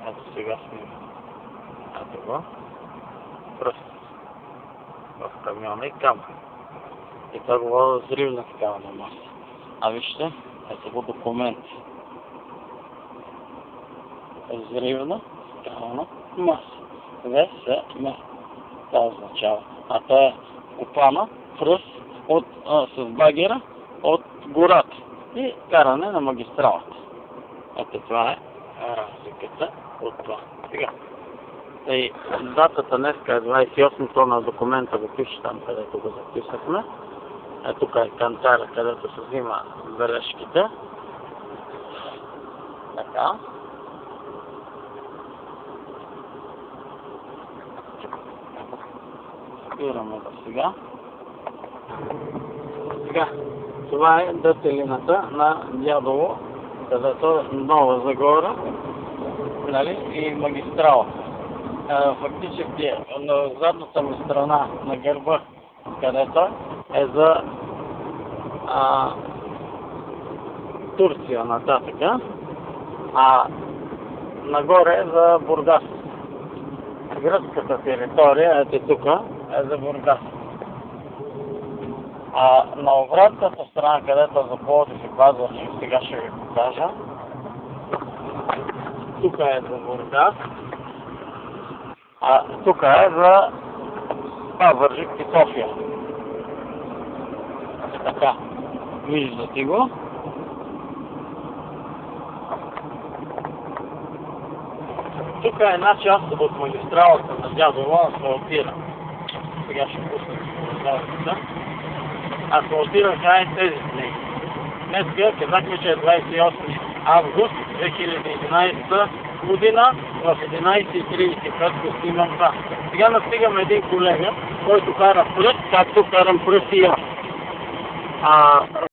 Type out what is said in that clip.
Ето сега сме. Ето го. Пръст. В камиона и камък. И това говоря за взривна скална маса. А вижте, ето го документ. Взривна скална маса. ВСМ. Това означава. А това е копана пръст с багера от гората и каране на магистралата. Ето това е разликата от това. Сега. И датата днеска е 28-то на документа го пише там, където го записахме. Тук е кантара, където се взима бележките. Така. Спираме до сега. Сега, това е дателината на Дядово, където е Нова Загора, нали, и магистрала. Фактически на задната ми страна на гърба, където е за Турция нататък, а нагоре е за Бургас. Гръцката територия, ето тук, е за Бургас. А на обратната страна, където за Пловдив и Пазарджик, сега ще ви покажа. Тук е за Бургас, а тук е за Пазарджик и София. Така, виждате го. Тук е една част от магистралата на Дядово асфалтира. Сега ще пуснем асфалтата. Асфалтираха тези дни. Днеска казахме, че е 28 август 2011 година в 11:35 го снимам това. Сега настигаме един колега, който кара пръст, както карам пръст и аз.